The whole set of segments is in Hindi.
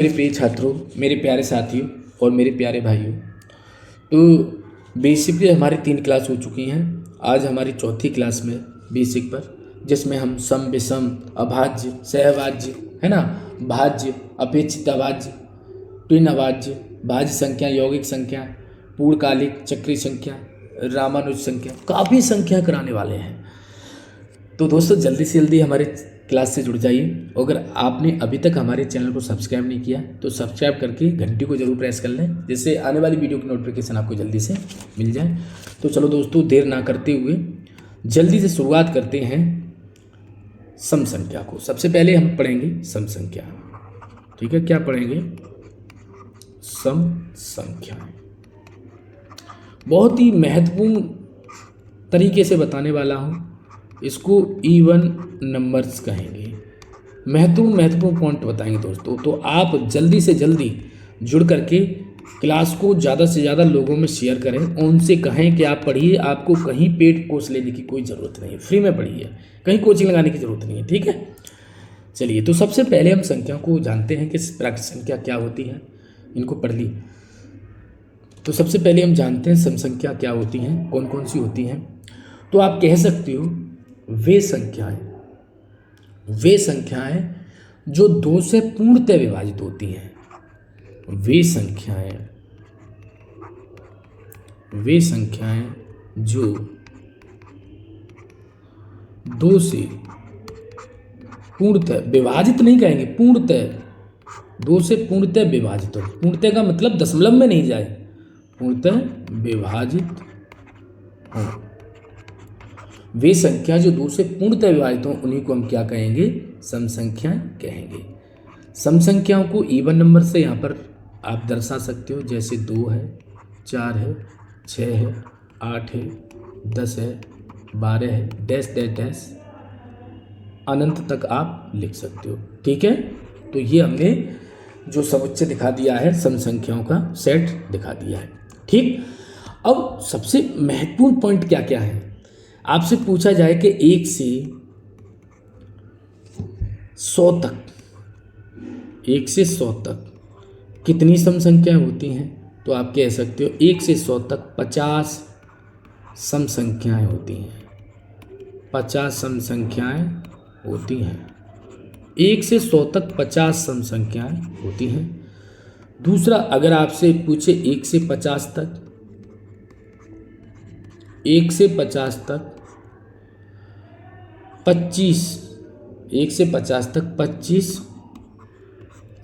मेरे प्रिय छात्रों, मेरे प्यारे साथियों और मेरे प्यारे भाइयों, तो बेसिकली हमारी 3 क्लास हो चुकी हैं। आज हमारी चौथी क्लास में बेसिक पर, जिसमें हम सम विषम अभाज्य सहभाज्य है ना, भाज्य अपेक्षित अभाज्य ट्विन अभाज्य भाज्य संख्या यौगिक संख्या पूर्णकालिक चक्रीय संख्या रामानुज संख्या काफ़ी संख्या कराने वाले हैं। तो दोस्तों जल्दी से जल्दी हमारे क्लास से जुड़ जाइए। अगर आपने अभी तक हमारे चैनल को सब्सक्राइब नहीं किया तो सब्सक्राइब करके घंटी को जरूर प्रेस कर लें, जिससे आने वाली वीडियो की नोटिफिकेशन आपको जल्दी से मिल जाए। तो चलो दोस्तों, देर ना करते हुए जल्दी से शुरुआत करते हैं सम संख्या को। सबसे पहले हम पढ़ेंगे सम संख्या। ठीक है, क्या पढ़ेंगे? सम संख्या। बहुत ही महत्वपूर्ण तरीके से बताने वाला हूँ। इसको इवन नंबर्स कहेंगे। महत्वपूर्ण पॉइंट बताएंगे दोस्तों। तो आप जल्दी से जल्दी जुड़ करके क्लास को ज़्यादा से ज़्यादा लोगों में शेयर करें और उनसे कहें कि आप पढ़िए। आपको कहीं पेड कोर्स लेने की कोई ज़रूरत नहीं है, फ्री में पढ़िए, कहीं कोचिंग लगाने की ज़रूरत नहीं है। ठीक है, चलिए। तो सबसे पहले हम संख्या को जानते हैं कि प्राकृत संख्या क्या होती है। इनको पढ़ ली। तो सबसे पहले हम जानते हैं सम संख्या क्या होती हैं, कौन कौन सी होती हैं। तो आप कह सकते हो वे संख्याएं जो 2 से पूर्णतः विभाजित होती हैं। वे संख्याएं जो 2 से पूर्णतः विभाजित नहीं कहेंगे, पूर्णतः 2 से पूर्णतः विभाजित हो। पूर्णतः का मतलब दशमलव में नहीं जाए, पूर्णतः विभाजित हो। वे संख्या जो 2 से पूर्णतः विभाजित हो उन्हीं को हम क्या कहेंगे? सम संख्याएं कहेंगे। सम संख्याओं को इवन नंबर से यहाँ पर आप दर्शा सकते हो, जैसे 2 है, 4 है, 6 है, 8 है, 10 है, 12 है, डैश डैश डैश अनंत तक आप लिख सकते हो। ठीक है, तो ये हमने जो समुच्चय दिखा दिया है, सम संख्याओं का सेट दिखा दिया है। ठीक, अब सबसे महत्वपूर्ण पॉइंट क्या क्या है। आपसे पूछा जाए कि 1 से 100 तक, 1 से 100 तक कितनी सम संख्याएं होती हैं? तो आप कह सकते हो 1 से 100 तक 50 सम संख्याएं होती हैं। 50 सम संख्याएं होती हैं। 1 से 100 तक 50 सम संख्याएं होती हैं। दूसरा, अगर आपसे पूछे 1 से 50 तक, 1 से 50 तक 25, 1 से 50 तक 25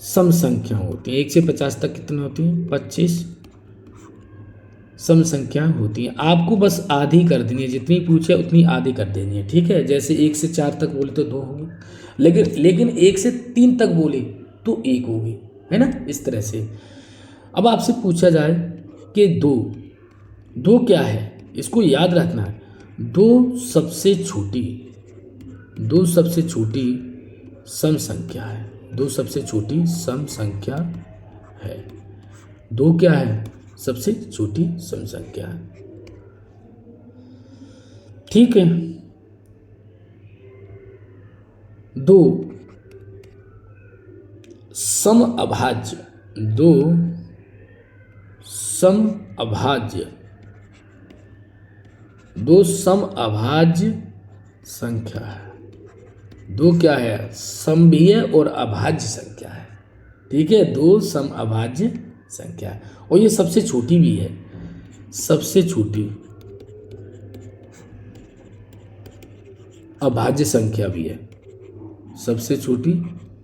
सम संख्या होती हैं। 1 से 50 तक कितनी होती हैं? 25 सम संख्या होती हैं। आपको बस आधी कर देनी है, जितनी पूछे उतनी आधी कर देनी है। ठीक है, जैसे 1 से 4 तक बोले तो 2 होगी, लेकिन 1 से 3 तक बोले तो 1 होगी, है ना, इस तरह से। अब आपसे पूछा जाए कि 2 क्या है, इसको याद रखना है। 2 सबसे छोटी सम संख्या है। 2 सबसे छोटी सम संख्या है। 2 क्या है? सबसे छोटी सम संख्या है। ठीक है, 2 सम अभाज्य, 2 सम अभाज्य, 2 सम अभाज्य संख्या है। 2 क्या है? सम भी है और अभाज्य संख्या है। ठीक है, 2 सम अभाज्य संख्या है और ये सबसे छोटी भी है। सबसे छोटी अभाज्य संख्या भी है। सबसे छोटी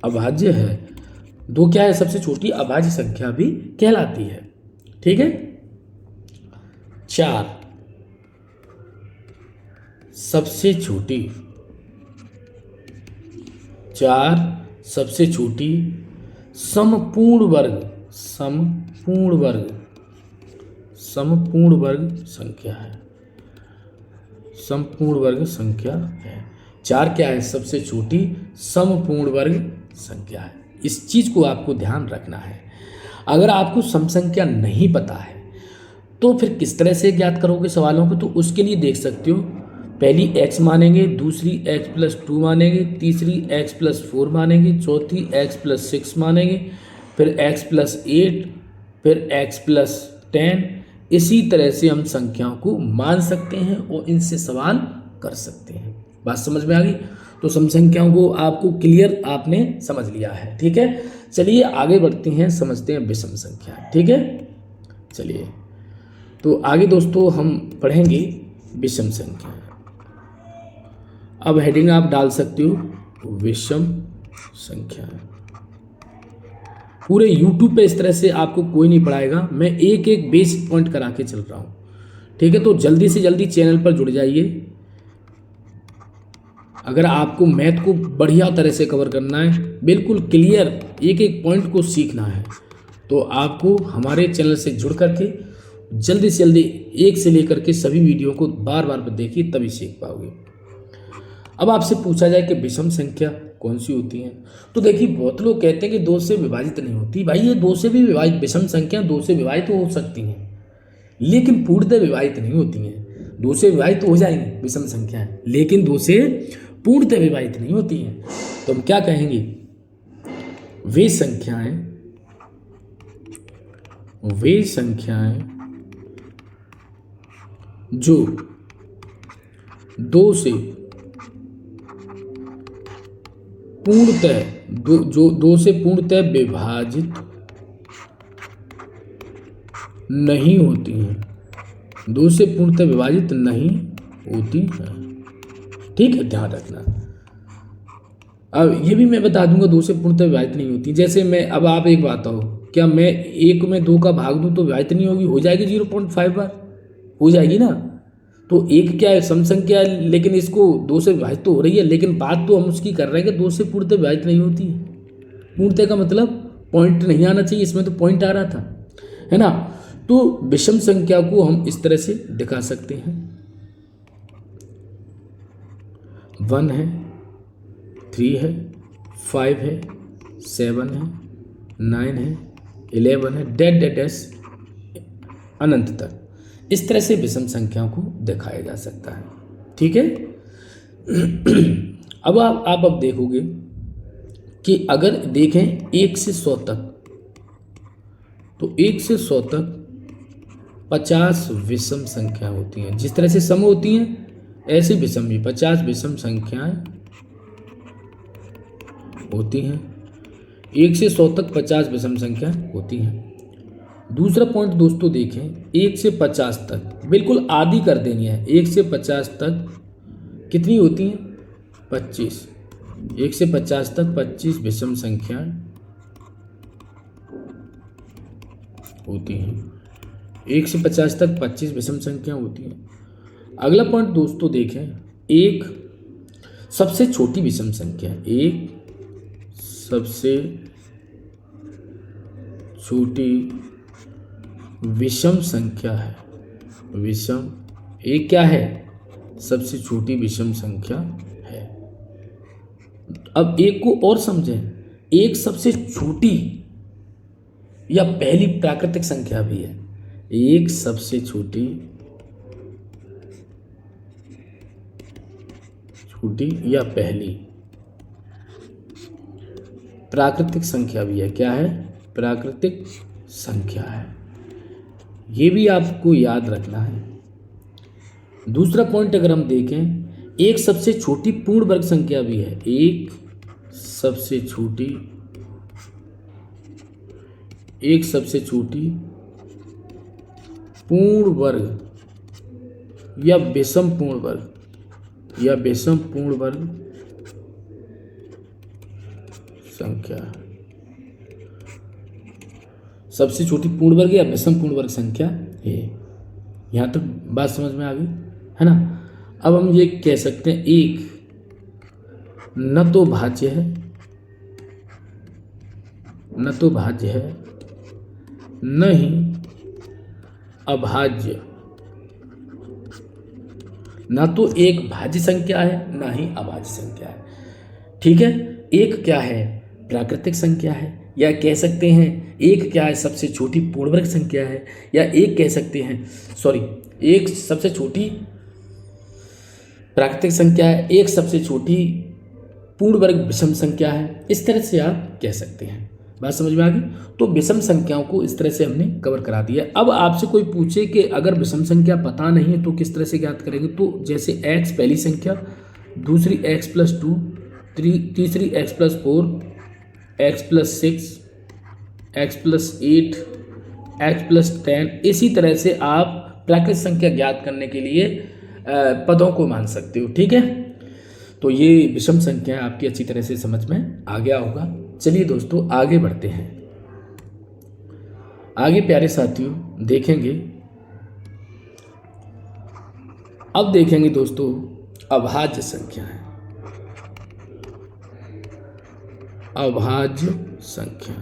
अभाज्य है। 2 क्या है? सबसे छोटी अभाज्य संख्या भी कहलाती है। ठीक है, 4 सबसे छोटी, 4 सबसे छोटी समपूर्ण वर्ग संख्या है। समपूर्ण वर्ग संख्या है। 4 क्या है? सबसे छोटी समपूर्ण वर्ग संख्या है। इस चीज़ को आपको ध्यान रखना है। अगर आपको सम संख्या नहीं पता है तो फिर किस तरह से ज्ञात करोगे सवालों को? तो उसके लिए देख सकते हो, पहली x मानेंगे, दूसरी x+2 मानेंगे, तीसरी x+4 मानेंगे, चौथी x+6 मानेंगे, फिर x+8, फिर x+10। इसी तरह से हम संख्याओं को मान सकते हैं और इनसे सवाल कर सकते हैं। बात समझ में आ गई? तो सम संख्याओं को आपको क्लियर आपने समझ लिया है। ठीक है, चलिए आगे बढ़ते हैं, समझते हैं विषम संख्या। ठीक है, चलिए तो आगे दोस्तों हम पढ़ेंगे विषम संख्या। अब हेडिंग आप डाल सकते हो विषम संख्या। पूरे YouTube पे इस तरह से आपको कोई नहीं पढ़ाएगा, मैं एक एक बेसिक पॉइंट करा के चल रहा हूँ। ठीक है, तो जल्दी से जल्दी चैनल पर जुड़ जाइए। अगर आपको मैथ को बढ़िया तरह से कवर करना है, बिल्कुल क्लियर एक एक पॉइंट को सीखना है, तो आपको हमारे चैनल से जुड़ करके जल्दी से जल्दी एक से लेकर के सभी वीडियो को बार बार देखिए, तभी सीख पाओगे। अब आपसे पूछा जाए कि विषम संख्या कौन सी होती है, तो देखिए बहुत लोग कहते हैं कि 2 से विभाजित नहीं होती। भाई ये 2 से भी विभाजित, विषम संख्या 2 से विभाजित हो सकती हैं, लेकिन पूर्णतः विभाजित नहीं होती हैं। 2 से विभाजित हो जाएंगी विषम संख्याएं, लेकिन 2 से पूर्णतः विभाजित नहीं होती हैं। तो हम क्या कहेंगे, वे संख्याएं जो 2 से पूर्णतः विभाजित नहीं होती हैं, 2 से पूर्णतः विभाजित नहीं होती हैं। ठीक है, ध्यान रखना। अब ये भी मैं बता दूंगा 2 से पूर्णतः विभाजित नहीं होती। जैसे मैं, अब आप एक बात हो, क्या मैं 1 में 2 का भाग दूं तो विभाजित नहीं होगी? हो जाएगी 0.5 बार, हो जाएगी ना। तो 1 क्या है, सम संख्या है, लेकिन इसको 2 से विभाजित तो हो रही है, लेकिन बात तो हम उसकी कर रहे हैं कि 2 से पूर्णतः विभाजित नहीं होती है। पूर्णतः का मतलब पॉइंट नहीं आना चाहिए, इसमें तो पॉइंट आ रहा था, है ना। तो विषम संख्या को हम इस तरह से दिखा सकते हैं, 1 है, 3 है, 5 है, 7 है, 9 है, 11 है, डैश अनंत तक। इस तरह से विषम संख्याओं को दिखाया जा सकता है। ठीक है, अब आप अब देखोगे कि अगर देखें 1 से 100 तक, तो 1 से 100 तक 50 विषम संख्या होती हैं। जिस तरह से सम होती हैं ऐसे विषम भी 50 विषम संख्याएं होती हैं। 1 से 100 तक 50 विषम संख्या होती हैं। दूसरा पॉइंट दोस्तों देखें, 1 से 50 तक बिल्कुल आधी कर देनी है। 1 से 50 तक कितनी होती हैं? 25। 1 से 50 तक 25 विषम संख्याएं होती हैं। 1 से 50 तक 25 विषम संख्या होती हैं। अगला पॉइंट दोस्तों देखें, एक सबसे छोटी विषम संख्या, एक सबसे छोटी विषम संख्या है। विषम एक क्या है? सबसे छोटी विषम संख्या है। अब एक को और समझें, एक सबसे छोटी या पहली प्राकृतिक संख्या भी है। एक सबसे छोटी या पहली प्राकृतिक संख्या भी है। क्या है? प्राकृतिक संख्या है। ये भी आपको याद रखना है। दूसरा पॉइंट अगर हम देखें, एक सबसे छोटी पूर्ण वर्ग संख्या भी है। एक सबसे छोटी पूर्ण वर्ग या विषम पूर्ण वर्ग संख्या, सबसे छोटी पूर्ण वर्ग या विषम पूर्ण वर्ग संख्या है। यहाँ तक बात समझ में आ गई है ना। अब हम ये कह सकते हैं, एक न तो भाज्य है, न ही अभाज्य। ना तो एक भाज्य संख्या है, ना ही अभाज्य संख्या है। ठीक है, एक क्या है? प्राकृतिक संख्या है, या कह सकते हैं एक क्या है? सबसे छोटी पूर्ण वर्ग संख्या है, या एक कह सकते हैं एक सबसे छोटी प्राकृतिक संख्या है, एक सबसे छोटी पूर्ण वर्ग विषम संख्या है। इस तरह से आप कह सकते हैं। बात समझ में आ गई। तो विषम संख्याओं को इस तरह से हमने कवर करा दिया। अब आपसे कोई पूछे कि अगर विषम संख्या पता नहीं है तो किस तरह से ज्ञात करेंगे, तो जैसे x पहली संख्या, दूसरी x+2, तीसरी x+4, x+6, x+8, x+10, इसी तरह से आप प्राकृत संख्या ज्ञात करने के लिए पदों को मान सकते हो। ठीक है, तो ये विषम संख्या आपकी अच्छी तरह से समझ में आ गया होगा। चलिए दोस्तों आगे बढ़ते हैं। आगे प्यारे साथियों देखेंगे, अब देखेंगे दोस्तों अभाज्य संख्याएं। अभाज्य संख्या,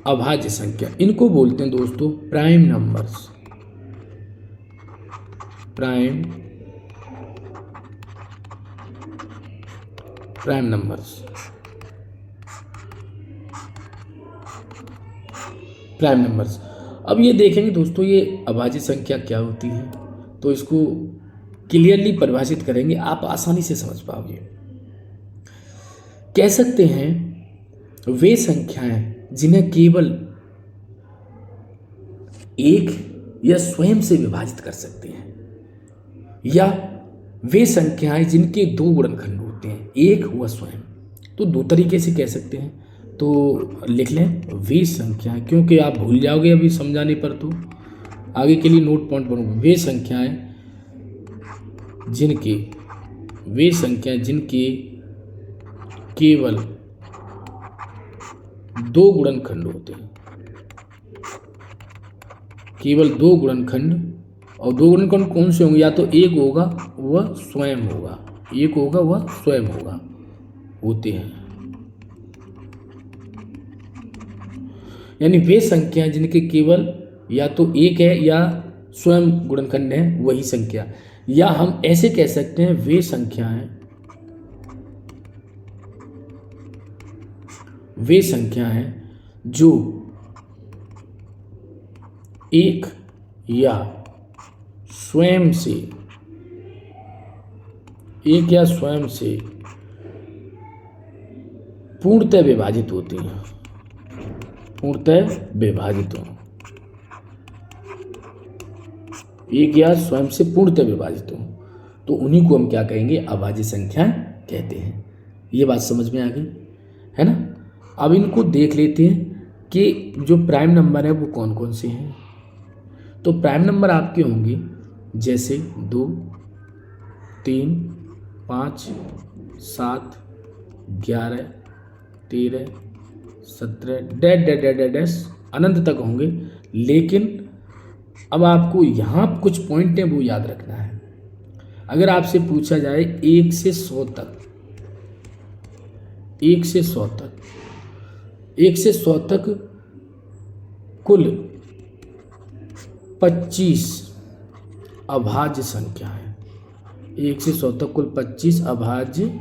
अभाज्य संख्या इनको बोलते हैं दोस्तों prime numbers. Prime numbers, prime numbers. अब ये देखेंगे दोस्तों ये अभाज्य संख्या क्या होती है, तो इसको क्लियरली परिभाषित करेंगे, आप आसानी से समझ पाओगे। कह सकते हैं वे संख्याएं जिन्हें केवल एक या स्वयं से विभाजित कर सकते हैं, या वे संख्याएं जिनके दो गुणनखंड होते हैं, एक हुआ स्वयं। तो दो तरीके से कह सकते हैं, तो लिख लें वे संख्याएं, क्योंकि आप भूल जाओगे अभी समझाने पर, तो आगे के लिए नोट पॉइंट बनूंगा। वे संख्याएं जिनके केवल दो गुणनखंड होते हैं, केवल दो गुणनखंड। और दो गुणनखंड कौन से होंगे, या तो एक होगा वह स्वयं होगा, एक होगा वह स्वयं होगा, होते हैं। यानी वे संख्याएं जिनके केवल या तो एक है या स्वयं गुणनखंड है, वही संख्या। या हम ऐसे कह सकते हैं वे संख्याएं जो एक या स्वयं से पूर्णतः विभाजित होती हैं, पूर्णतः विभाजित हो, एक या स्वयं से पूर्णतः विभाजित हो, तो उन्हीं को हम क्या कहेंगे, अभाज्य संख्या कहते हैं। ये बात समझ में आ गई है ना। अब इनको देख लेते हैं कि जो प्राइम नंबर है वो कौन कौन से हैं। तो प्राइम नंबर आपके होंगे जैसे 2, 3, 5, 7, 11, 13, 17 डैश अनंत तक होंगे। लेकिन अब आपको यहाँ कुछ पॉइंट हैं वो याद रखना है। अगर आपसे पूछा जाए 1 से 100 तक, 1 से 100 तक, 1 से 100 तक कुल 25 अभाज्य संख्या है। 1 से 100 तक कुल 25 अभाज्य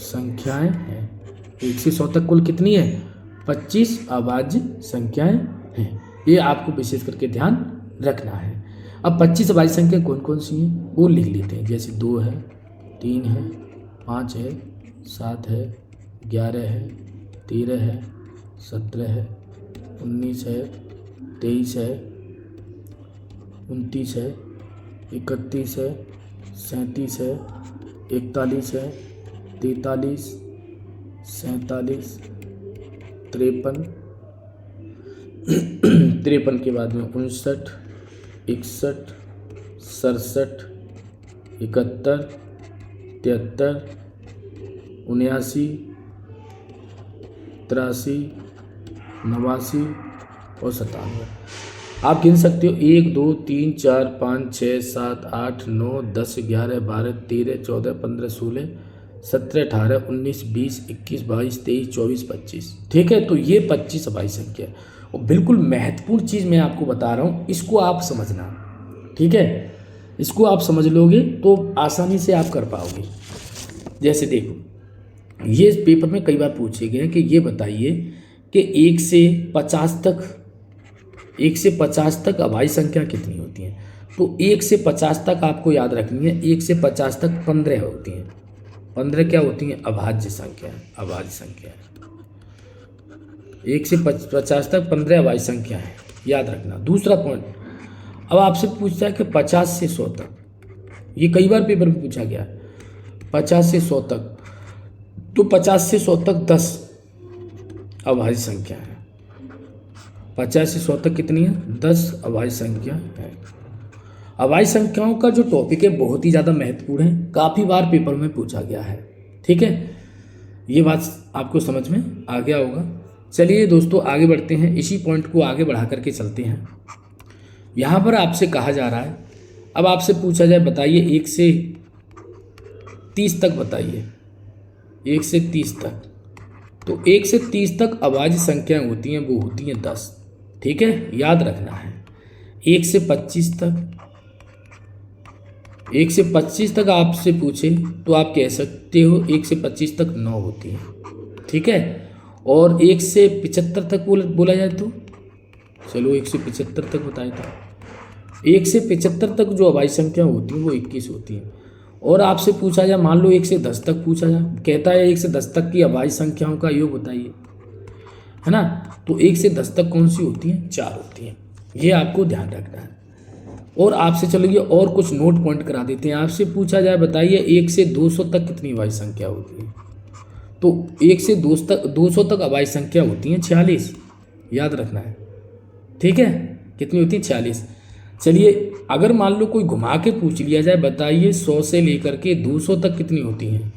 संख्याएं हैं। 1 से 100 तक कुल कितनी है, 25 अभाज्य संख्याएं हैं। ये आपको विशेष करके ध्यान रखना है। अब 25 अभाज्य संख्या कौन कौन सी हैं वो लिख लेते हैं। जैसे 2 है, 3 है, 5 है, 7 है, 11 है, 13 है, 17 है, 19 है, 23 है, 29 है, 31 है, 37 है, 41 है, 43, 47, 53 के बाद में 59, 61, 67, 71, 73, 79, 83, 89 और 97। आप गिन सकते हो 1 2 3 4 5 6 7 8 9 10 11 12 13 14 15 16 17 18 19 20 21 22 23 24 25। ठीक है, तो ये 25 अभाज्य संख्या है। और बिल्कुल महत्वपूर्ण चीज़ मैं आपको बता रहा हूँ, इसको आप समझना। ठीक है, इसको आप समझ लोगे तो आसानी से आप कर पाओगे। जैसे देखो, ये पेपर में कई बार पूछे गए हैं कि ये बताइए कि 1 से 50 तक अभाज्य संख्या कितनी होती है। तो 1 से 50 तक आपको याद रखनी है। 1 से 50 तक 15 होती हैं। 15 क्या होती हैं? अभाज्य संख्या है, अभाज्य संख्या है। 1 से 50 तक 15 अभाज्य संख्या है, याद रखना। दूसरा पॉइंट, अब आपसे पूछता है कि 50 से 100 तक, ये कई बार पेपर में पूछा गया है। 50 से 100 तक, तो 50 से 100 तक 10 अभाज्य संख्या है। 50 से 100 तक कितनी है? 10 अभाज्य संख्या है। अभाज्य संख्याओं का जो टॉपिक है बहुत ही ज़्यादा महत्वपूर्ण है, काफ़ी बार पेपर में पूछा गया है। ठीक है, ये बात आपको समझ में आ गया होगा। चलिए दोस्तों आगे बढ़ते हैं, इसी पॉइंट को आगे बढ़ा करके चलते हैं। यहाँ पर आपसे कहा जा रहा है, अब आपसे पूछा जाए बताइए 1 से 30 तक बताइए, 1 से 30 तक। तो 1 से 30 तक अभाज्य संख्याएं होती हैं, वो होती हैं 10। ठीक है, याद रखना है। 1 से 25 तक, 1 से 25 तक आपसे पूछे तो आप कह सकते हो 1 से 25 तक 9 होती है। ठीक है, और 1 से 75 तक बोला जाए तो चलो 1 से 75 तक बताए तो 1 से 75 तक जो अभाज्य संख्या होती हैं वो 21 होती हैं। और आपसे पूछा जाए, मान लो 1 से 10 तक पूछा जाए, कहता है 1 से 10 तक की अभाज्य संख्याओं का योग बताइए, है ना। तो 1 से 10 तक कौन सी होती हैं? 4 होती हैं, ये आपको ध्यान रखना है। और आपसे चलिए और कुछ नोट पॉइंट करा देते हैं। आपसे पूछा जाए बताइए 1 से 200 तक कितनी अभाज्य संख्या होती है? तो 1 से 200 तक अभाज्य संख्या होती हैं 46, याद रखना है। ठीक है, कितनी होती है? 46। चलिए अगर मान लो कोई घुमा के पूछ लिया जाए, बताइए 100 से लेकर के 200 तक कितनी होती हैं?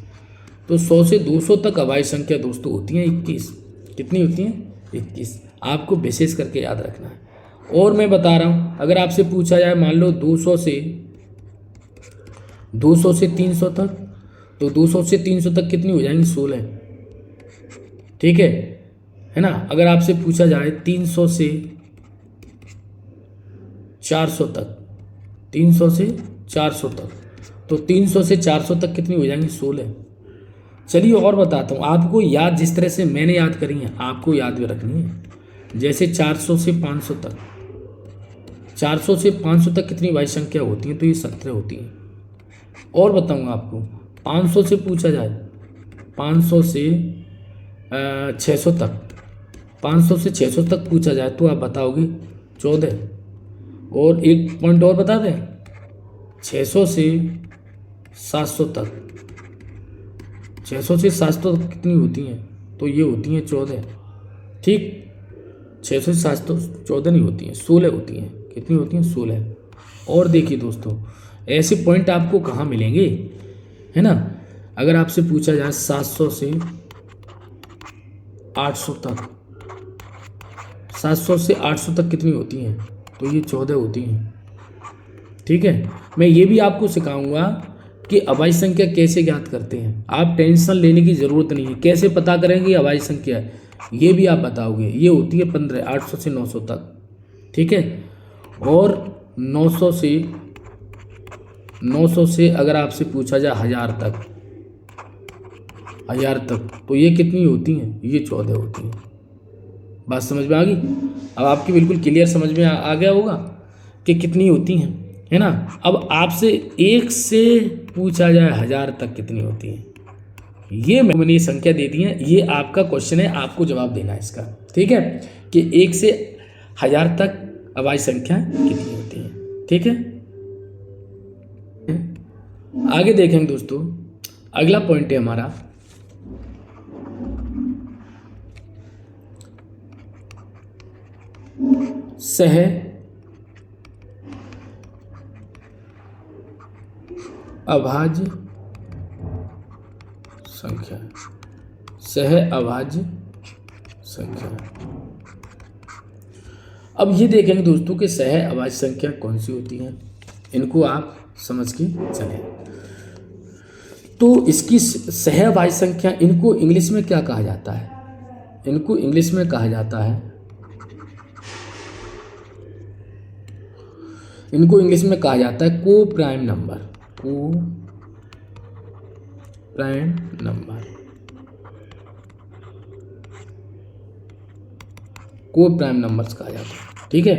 तो 100 से 200 तक अभाज्य संख्या दोस्तों होती हैं 21। कितनी होती हैं? 21। आपको विशेष करके याद रखना है। और मैं बता रहा हूँ, अगर आपसे पूछा जाए मान लो 200 से 300 तक, तो 200 से 300 तक कितनी हो जाएंगी? 16। ठीक है ना। अगर आपसे पूछा जाए 300 से 400 तक, 300 से 400 तक, तो 300 से 400 तक कितनी हो जाएंगी? 16। चलिए और बताता हूँ आपको, याद जिस तरह से मैंने याद करी है आपको याद भी रखनी है। जैसे 400 से 500 तक, 400 से 500 तक कितनी अभाज्य संख्या होती हैं? तो ये 17 होती हैं। और बताऊँगा आपको, 500 से पूछा जाए, 500 से 600 तक, 500 से 600 तक पूछा जाए तो आप बताओगे 14। और एक पॉइंट और बता दें, 600 से 700 तक, 600 से 700 तक कितनी होती हैं? तो ये होती हैं 14। ठीक, 600 से 700 14 नहीं होती हैं, 16 होती हैं। कितनी होती हैं? 16। और देखिए दोस्तों, ऐसे पॉइंट आपको कहाँ मिलेंगे, है ना। अगर आपसे पूछा जाए 700 से 800 तक, 700 से 800 तक कितनी होती हैं? तो ये 14 होती हैं। ठीक है, मैं ये भी आपको सिखाऊंगा कि अभाज्य संख्या कैसे ज्ञात करते हैं। आप टेंशन लेने की ज़रूरत नहीं है, कैसे पता करेंगे अभाज्य संख्या, ये भी आप बताओगे। ये होती है 15, 800 से 900 तक। ठीक है, और 900 से अगर आपसे पूछा जाए 1000 तक, तो ये कितनी होती हैं? ये 14 होती हैं। बात समझ में आ गई? अब आपकी बिल्कुल क्लियर समझ में आ गया होगा कि कितनी होती हैं, है ना। अब आपसे 1 से पूछा जाए 1000 तक कितनी होती हैं, ये मैंने ये संख्या दे दी है, ये आपका क्वेश्चन है, आपको जवाब देना है इसका। ठीक है, कि 1 से 1000 तक अभाज्य संख्या कितनी होती है। ठीक है, आगे देखेंगे दोस्तों, अगला पॉइंट है हमारा सह अभाज्य संख्या, सह अभाज्य संख्या। अब ये देखेंगे दोस्तों कि सह अभाज्य संख्या कौन सी होती हैं, इनको आप समझ के चलें। तो इसकी सह अभाज्य संख्या, इनको इंग्लिश में क्या कहा जाता है? इनको इंग्लिश में कहा जाता है, इनको इंग्लिश में कहा जाता है को प्राइम नंबर, को प्राइम नंबर, को प्राइम नंबर्स कहा जाता है। ठीक है,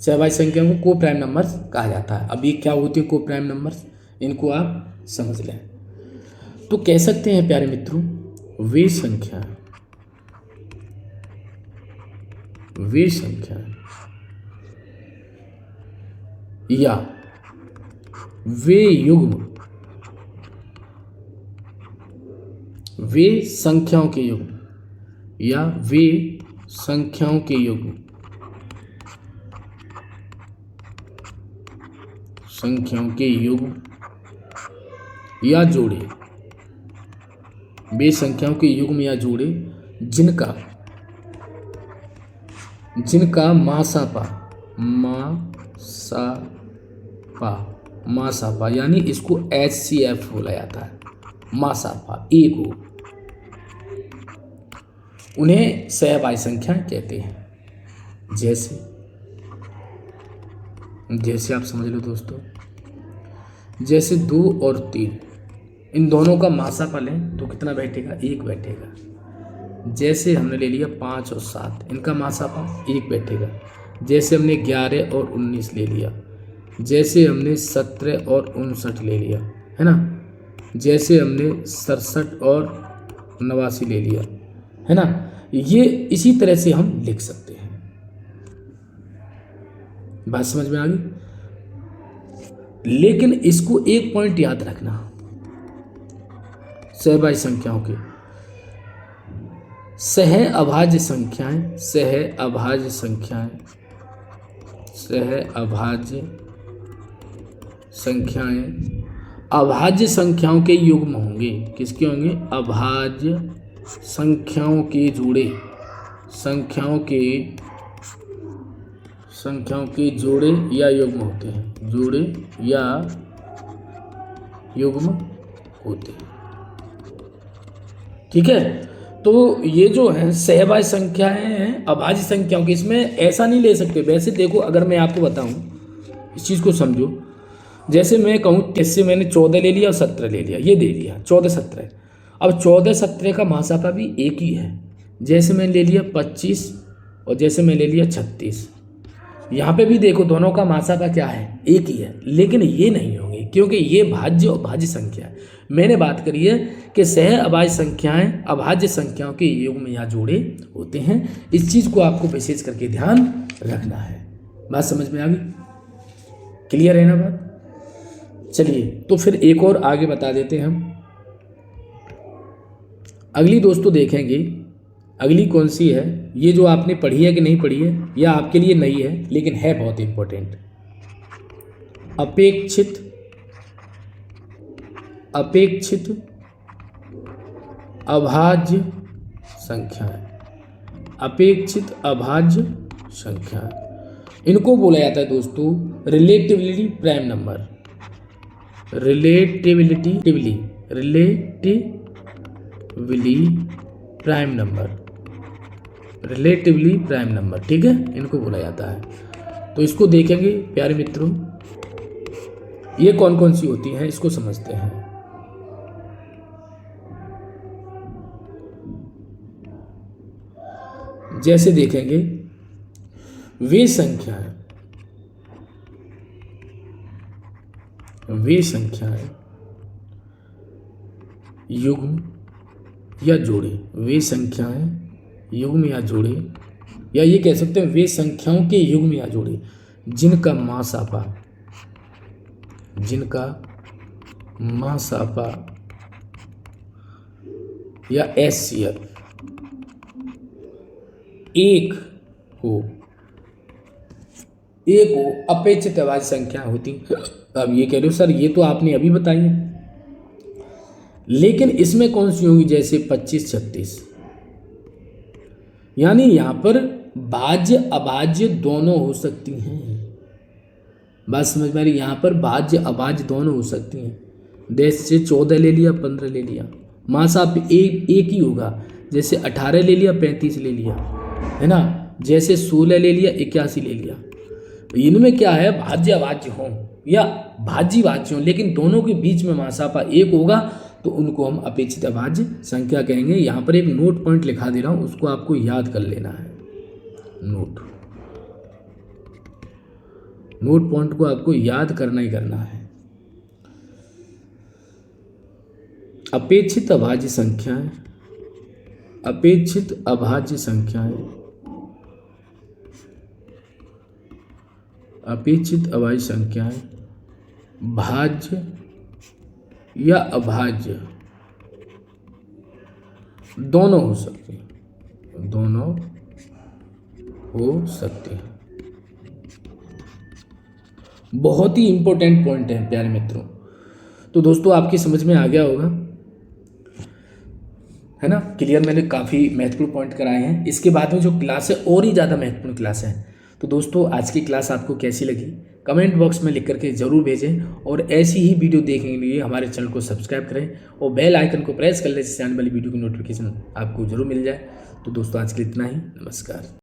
सहभाज्य संख्या को को प्राइम नंबर्स कहा जाता है। अब ये क्या होती है को प्राइम नंबर्स, इनको आप समझ लें। तो कह सकते हैं प्यारे मित्रों, वे संख्याएं या वे युग्म, वे संख्याओं के युग्म या वे संख्याओं के युग्म, संख्याओं के युग्म या जोड़े, वे संख्याओं के युग्म या जोड़े जिनका मासापा यानी इसको HCF बोला जाता है, मासापा एक हो, उन्हें सहबाई संख्याएं कहते हैं। जैसे आप समझ लो दोस्तों, जैसे 2 और 3, इन दोनों का मासापा लें तो कितना बैठेगा? 1 बैठेगा। जैसे हमने ले लिया 5 और 7, इनका मासापा 1 बैठेगा। जैसे हमने 11 और 19 ले लिया, जैसे हमने 17 और 59 ले लिया, है ना, जैसे हमने 67 और 89 ले लिया, है ना, ये इसी तरह से हम लिख सकते हैं। बात समझ में आ गई? लेकिन इसको एक पॉइंट याद रखना, सहबाई संख्याओं के सह अभाज्य संख्याएं अभाज्य संख्याओं के युग्म होंगे। किसके होंगे? अभाज्य संख्याओं के जोड़े, संख्याओं के जोड़े या युग्म होते हैं, जोड़े या युग्म होते हैं। ठीक है, तो ये जो है सहबाई संख्याएं हैं अभाज्य संख्याओं की, इसमें ऐसा नहीं ले सकते। वैसे देखो, अगर मैं आपको बताऊं, इस चीज़ को समझो, जैसे मैं कहूँ, इससे मैंने 14 ले लिया और 17 ले लिया, ये दे लिया 14 17। अब 14 17 का मासापा भी एक ही है। जैसे मैंने ले लिया 25 और जैसे मैं ले लिया 36, यहाँ पे भी देखो दोनों का मासापा क्या है? एक ही है। लेकिन ये नहीं होंगे क्योंकि ये भाज्य और भाज्य संख्या है। मैंने बात करी है कि सह अभाज्य संख्याएं अभाज्य संख्याओं के युग्म या जोड़े होते हैं। इस चीज़ को आपको विशेष करके ध्यान रखना है। बात समझ में आ गई? क्लियर है ना बात? चलिए, तो फिर एक और आगे बता देते हैं हम। अगली दोस्तों देखेंगे, अगली कौन सी है? ये जो आपने पढ़ी है कि नहीं पढ़ी है, या आपके लिए नई है लेकिन है बहुत इंपॉर्टेंट। अपेक्षित अभाज्य संख्याएं, अपेक्षित अभाज्य संख्याएं, इनको बोला जाता है दोस्तों relatively prime number, relatively prime number, ठीक है, इनको बोला जाता है। तो इसको देखेंगे प्यारे मित्रों, ये कौन कौन सी होती हैं इसको समझते हैं। जैसे देखेंगे, वे संख्याएं युग्म या जोड़े, वे संख्याएं युग्म या जोड़े, या ये कह सकते हैं वे संख्याओं के युग्म या जोड़े जिनका मासापा या HCF एक हो अपेक्षित अभाज्य संख्या होती। अब ये कह रहे हो सर ये तो आपने अभी बताई है, लेकिन इसमें कौन सी होंगी? जैसे 25 36, यानी यहां पर भाज्य अभाज्य दोनों हो सकती हैं। बात समझ में आ रही? यहां पर भाज्य अभाज्य दोनों हो सकती हैं। जैसे 14 ले लिया 15 ले लिया, मासापा एक ही होगा। जैसे 18 ले लिया 35 ले लिया, है ना, जैसे 16 ले लिया 81 ले लिया। इनमें क्या है? भाज्य अभाज्य हो या भाज्य भाज्य हो, लेकिन दोनों के बीच में मासापा एक होगा तो उनको हम अपेक्षित अभाज्य संख्या कहेंगे। यहाँ पर एक नोट पॉइंट लिखा दे रहा हूँ, उसको आपको याद कर लेना है। नोट पॉइंट को आपको याद करना ही करना है। अपेक्षित अभाज्य संख्याएं, अपेक्षित अभाज्य संख्याएं, अपेक्षित अभाज्य संख्याएं भाज्य या अभाज्य दोनों हो सकते हैं, दोनों हो सकते हैं। बहुत ही इंपॉर्टेंट पॉइंट है प्यारे मित्रों। तो दोस्तों आपकी समझ में आ गया होगा, है ना, क्लियर। मैंने काफ़ी महत्वपूर्ण पॉइंट कराए हैं। इसके बाद में जो क्लास है और ही ज़्यादा महत्वपूर्ण क्लास है। तो दोस्तों आज की क्लास आपको कैसी लगी कमेंट बॉक्स में लिख करके ज़रूर भेजें, और ऐसी ही वीडियो देखने के लिए हमारे चैनल को सब्सक्राइब करें और बेल आइकन को प्रेस कर लें जिससे आने वाली वीडियो की नोटिफिकेशन आपको जरूर मिल जाए। तो दोस्तों आज के लिए इतना ही, नमस्कार।